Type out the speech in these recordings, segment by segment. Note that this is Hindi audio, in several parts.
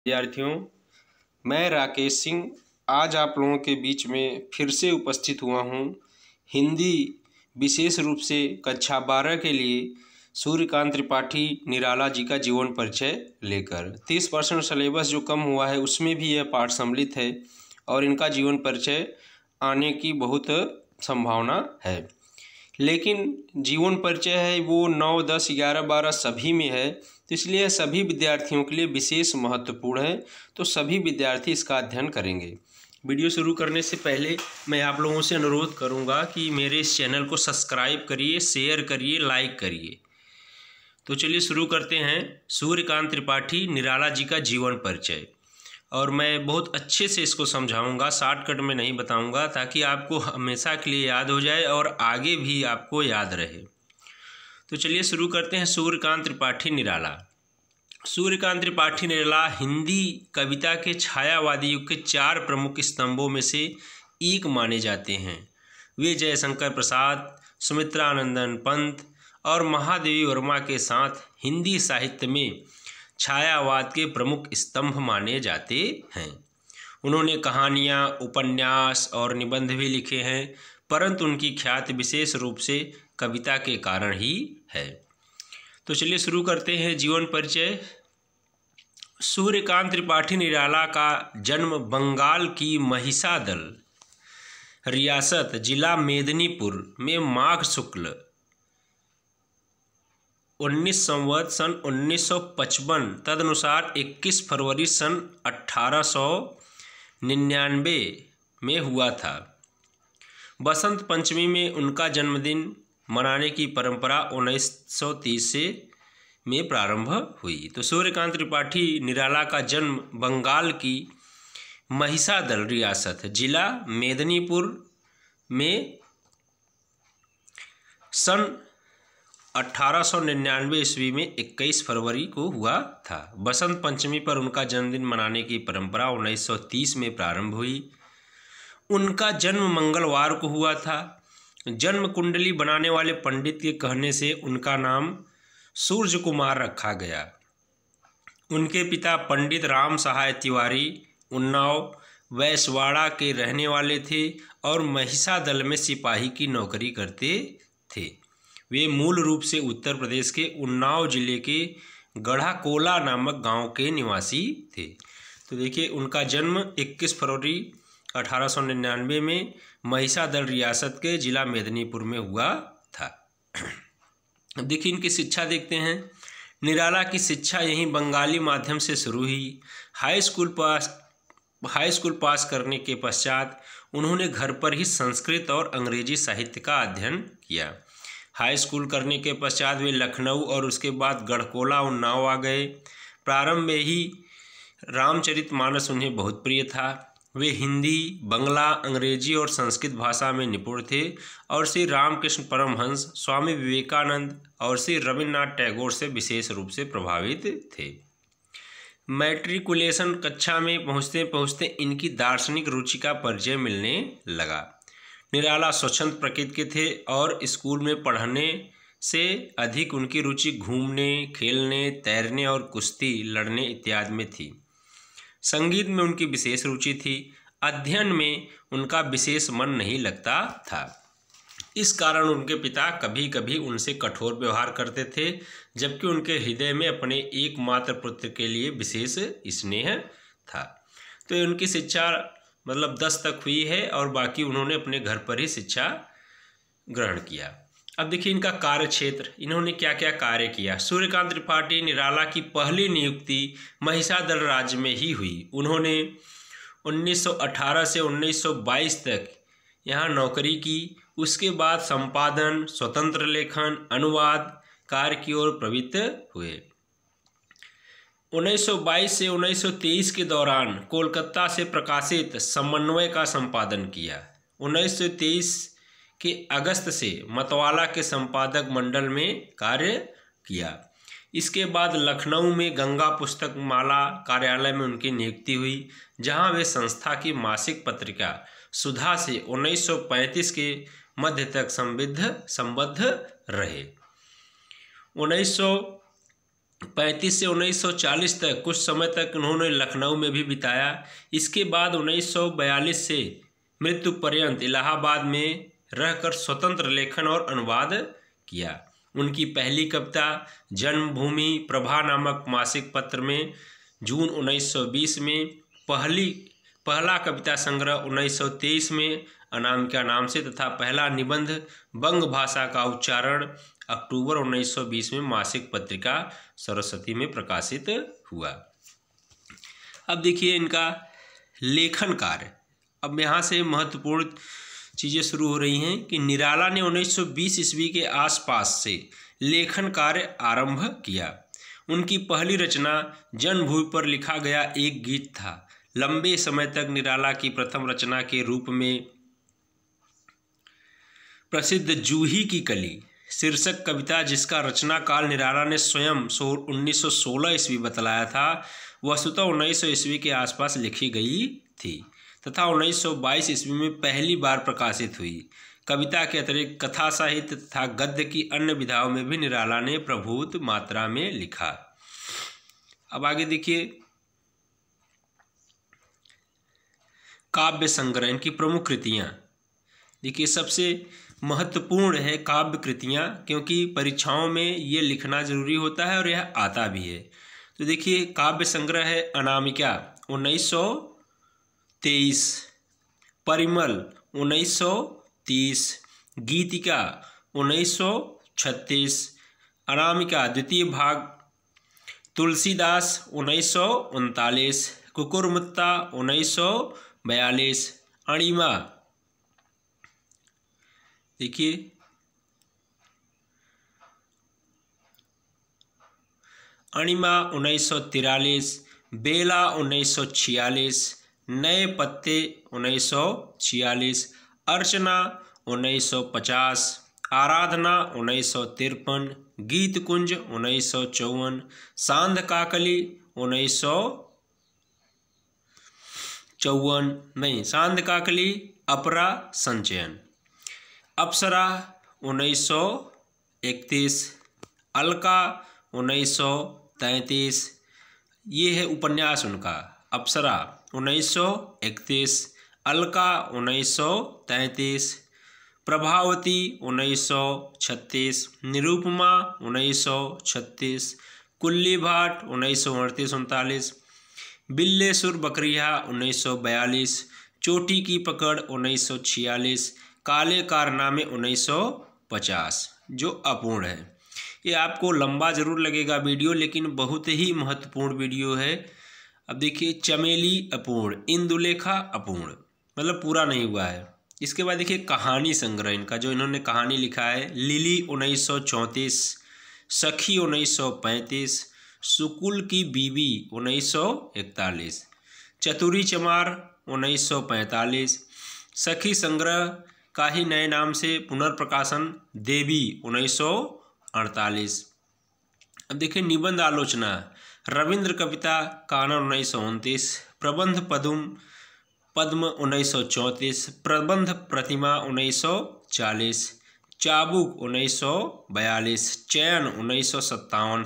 विद्यार्थियों, मैं राकेश सिंह आज आप लोगों के बीच में फिर से उपस्थित हुआ हूँ। हिंदी विशेष रूप से कक्षा 12 के लिए सूर्यकांत त्रिपाठी निराला जी का जीवन परिचय लेकर 30% सिलेबस जो कम हुआ है उसमें भी यह पाठ सम्मिलित है और इनका जीवन परिचय आने की बहुत संभावना है। लेकिन जीवन परिचय है वो 9, 10, 11, 12 सभी में है, तो इसलिए सभी विद्यार्थियों के लिए विशेष महत्वपूर्ण है। तो सभी विद्यार्थी इसका अध्ययन करेंगे। वीडियो शुरू करने से पहले मैं आप लोगों से अनुरोध करूंगा कि मेरे इस चैनल को सब्सक्राइब करिए, शेयर करिए, लाइक करिए। तो चलिए शुरू करते हैं। सूर्यकांत त्रिपाठी निराला जी का जीवन परिचय, और मैं बहुत अच्छे से इसको समझाऊंगा, शॉर्टकट में नहीं बताऊंगा, ताकि आपको हमेशा के लिए याद हो जाए और आगे भी आपको याद रहे। तो चलिए शुरू करते हैं। सूर्यकांत त्रिपाठी निराला। सूर्यकांत त्रिपाठी निराला हिंदी कविता के छायावादी युग के 4 प्रमुख स्तंभों में से एक माने जाते हैं। वे जयशंकर प्रसाद, सुमित्रानंदन पंत और महादेवी वर्मा के साथ हिंदी साहित्य में छायावाद के प्रमुख स्तंभ माने जाते हैं। उन्होंने कहानियाँ, उपन्यास और निबंध भी लिखे हैं, परंतु उनकी ख्याति विशेष रूप से कविता के कारण ही है। तो चलिए शुरू करते हैं जीवन परिचय। सूर्यकांत त्रिपाठी निराला का जन्म बंगाल की महिसादल रियासत जिला मेदिनीपुर में माघ शुक्ल 19 संवत सन 1955 तदनुसार 21 फरवरी सन 1899 में हुआ था। बसंत पंचमी में उनका जन्मदिन मनाने की परंपरा 1930 में प्रारंभ हुई। तो सूर्यकांत त्रिपाठी निराला का जन्म बंगाल की महिसादल रियासत जिला मेदिनीपुर में सन 1899 ईस्वी में 21 फरवरी को हुआ था। बसंत पंचमी पर उनका जन्मदिन मनाने की परंपरा 1930 में प्रारंभ हुई। उनका जन्म मंगलवार को हुआ था। जन्म कुंडली बनाने वाले पंडित के कहने से उनका नाम सूर्य कुमार रखा गया। उनके पिता पंडित राम सहाय तिवारी उन्नाव वैसवाड़ा के रहने वाले थे और महिसादल में सिपाही की नौकरी करते थे। वे मूल रूप से उत्तर प्रदेश के उन्नाव जिले के गढ़ाकोला नामक गांव के निवासी थे। तो देखिए, उनका जन्म 21 फरवरी 1899 में महिसादल रियासत के जिला मेदिनीपुर में हुआ था। अब देखिए इनकी शिक्षा देखते हैं। निराला की शिक्षा यहीं बंगाली माध्यम से शुरू हुई। हाई स्कूल पास करने के पश्चात उन्होंने घर पर ही संस्कृत और अंग्रेजी साहित्य का अध्ययन किया। हाई स्कूल करने के पश्चात वे लखनऊ और उसके बाद गढ़कोला उन्नाव आ गए। प्रारंभ में ही रामचरितमानस उन्हें बहुत प्रिय था। वे हिंदी, बंगला, अंग्रेजी और संस्कृत भाषा में निपुण थे और श्री रामकृष्ण परमहंस, स्वामी विवेकानंद और श्री रविन्द्रनाथ टैगोर से विशेष रूप से प्रभावित थे। मैट्रिकुलेशन कक्षा में पहुँचते पहुँचते इनकी दार्शनिक रुचि का परिचय मिलने लगा। निराला स्वच्छंद प्रकृति के थे और स्कूल में पढ़ने से अधिक उनकी रुचि घूमने, खेलने, तैरने और कुश्ती लड़ने इत्यादि में थी। संगीत में उनकी विशेष रुचि थी। अध्ययन में उनका विशेष मन नहीं लगता था। इस कारण उनके पिता कभी कभी उनसे कठोर व्यवहार करते थे, जबकि उनके हृदय में अपने एकमात्र पुत्र के लिए विशेष स्नेह था। तो उनकी शिक्षा 10 तक हुई है और बाकी उन्होंने अपने घर पर ही शिक्षा ग्रहण किया। अब देखिए इनका कार्य क्षेत्र, इन्होंने क्या क्या कार्य किया। सूर्यकांत त्रिपाठी निराला की पहली नियुक्ति महिसादल राज्य में ही हुई। उन्होंने 1918 से 1922 तक यहाँ नौकरी की। उसके बाद संपादन, स्वतंत्र लेखन, अनुवाद कार्य की ओर प्रवृत्त हुए। 1922 से 1923 के दौरान कोलकाता से प्रकाशित समन्वय का संपादन किया। 1923 के अगस्त से मतवाला के संपादक मंडल में कार्य किया। इसके बाद लखनऊ में गंगा पुस्तक माला कार्यालय में उनकी नियुक्ति हुई, जहां वे संस्था की मासिक पत्रिका सुधा से 1935 के मध्य तक संबद्ध रहे। 1935 से 1940 तक कुछ समय तक उन्होंने लखनऊ में भी बिताया। इसके बाद 1942 से मृत्यु पर्यंत इलाहाबाद में रहकर स्वतंत्र लेखन और अनुवाद किया। उनकी पहली कविता जन्मभूमि प्रभा नामक मासिक पत्र में जून 1920 में, पहला कविता संग्रह 1923 में अनामिका नाम से तथा पहला निबंध बंग भाषा का उच्चारण अक्टूबर 1920 में मासिक पत्रिका सरस्वती में प्रकाशित हुआ। अब देखिए इनका लेखन कार्य। अब यहाँ से महत्वपूर्ण चीज़ें शुरू हो रही हैं कि निराला ने 1920 ईस्वी के आसपास से लेखन कार्य आरंभ किया। उनकी पहली रचना जन्मभूमि पर लिखा गया एक गीत था। लंबे समय तक निराला की प्रथम रचना के रूप में प्रसिद्ध जूही की कली शीर्षक कविता, जिसका रचना काल निराला ने स्वयं 1916 ईस्वी बतलाया था, वस्तुतः 1900 ईस्वी के आसपास लिखी गई थी तथा 1922 ईस्वी में पहली बार प्रकाशित हुई। कविता के अतिरिक्त कथा साहित्य तथा गद्य की अन्य विधाओं में भी निराला ने प्रभुत मात्रा में लिखा। अब आगे देखिए काव्य संग्रह, इनकी प्रमुख कृतियाँ। देखिए सबसे महत्वपूर्ण है काव्य कृतियाँ, क्योंकि परीक्षाओं में ये लिखना जरूरी होता है और यह आता भी है। तो देखिए काव्य संग्रह है अनामिका 1923, परिमल 1930, गीतिका 1936, अनामिका द्वितीय भाग तुलसीदास 1939, कुकुरमुत्ता 1942, अणिमा देखिए अणिमा 1943, बेला 1946, नए पत्ते 1946, अर्चना 1950, आराधना 1953, गीत कुंज 1954, सांध काकली सांध काकली अपरा संचयन, अप्सरा 1931, अलका 1933, ये है उपन्यास उनका। अप्सरा 1931, अलका 1933, प्रभावती 1936, निरूपमा 1936, कुल्ली भाट 1938-39, बिल्लेसुर बकरिया 1942, चोटी की पकड़ 1946, काले कारनामे 1950, जो अपूर्ण है। ये आपको लंबा जरूर लगेगा वीडियो, लेकिन बहुत ही महत्वपूर्ण वीडियो है। अब देखिए चमेली अपूर्ण, इंदुलेखा अपूर्ण, मतलब पूरा नहीं हुआ है। इसके बाद देखिए कहानी संग्रह इनका, जो इन्होंने कहानी लिखा है, लिली 1934, सखी 1935, सुकुल की बीवी 1941, चतुरी चमार 1945, सखी संग्रह का ही नए नाम से पुनर्प्रकाशन देवी 1948। अब देखिए निबंध आलोचना, रविंद्र कविता कानन 1929, प्रबंध पद्म 1934, प्रबंध प्रतिमा 1940, चाबुक 1942, चयन 1957,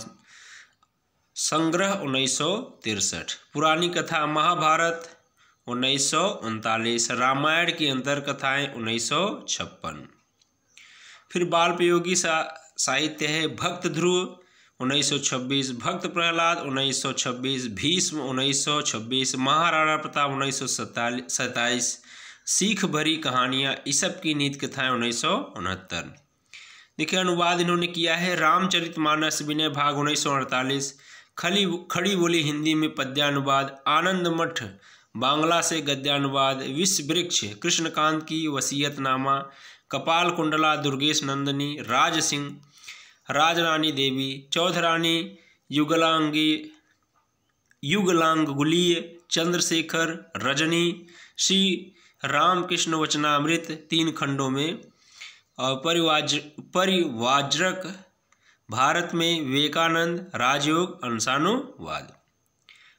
संग्रह 1963, पुरानी कथा महाभारत 1939, रामायण की अंतर कथाएँ 1956। फिर बालपयोगी साहित्य है, भक्त ध्रुव 1926, भक्त प्रहलाद 1926, भीष्म 1926, महाराणा प्रताप 1927, सीख भरी कहानियाँ, ईसप की नीति कथाएँ 1969। देखिए अनुवाद इन्होंने किया है, रामचरितमानस विनय भाग 1948, खड़ी बोली हिंदी में पद्यानुवाद, आनंद मठ बांग्ला से गद्यानुवाद, विश्व वृक्ष कृष्णकांत की वसीयतनामा, कपाल कुंडला दुर्गेश नंदिनी, राज सिंह, राजरानी देवी, चौधरानी युगलांगुलीय, चंद्रशेखर, रजनी, श्री रामकृष्ण वचनामृत 3 खंडों में, और परिवाज्रक, भारत में विवेकानंद, राजयोग, अंशानुवाद।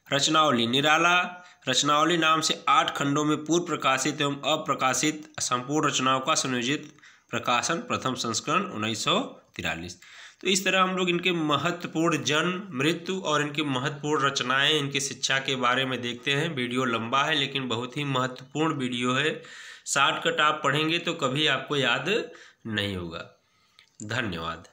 रचनावली, निराला रचनावली नाम से 8 खंडों में पूर्व प्रकाशित एवं अप्रकाशित संपूर्ण रचनाओं का संयोजित प्रकाशन, प्रथम संस्करण 1943। तो इस तरह हम लोग इनके महत्वपूर्ण जन्म, मृत्यु और इनकी महत्वपूर्ण रचनाएं, इनकी शिक्षा के बारे में देखते हैं। वीडियो लंबा है लेकिन बहुत ही महत्वपूर्ण वीडियो है। शॉर्टकट आप पढ़ेंगे तो कभी आपको याद नहीं होगा। धन्यवाद।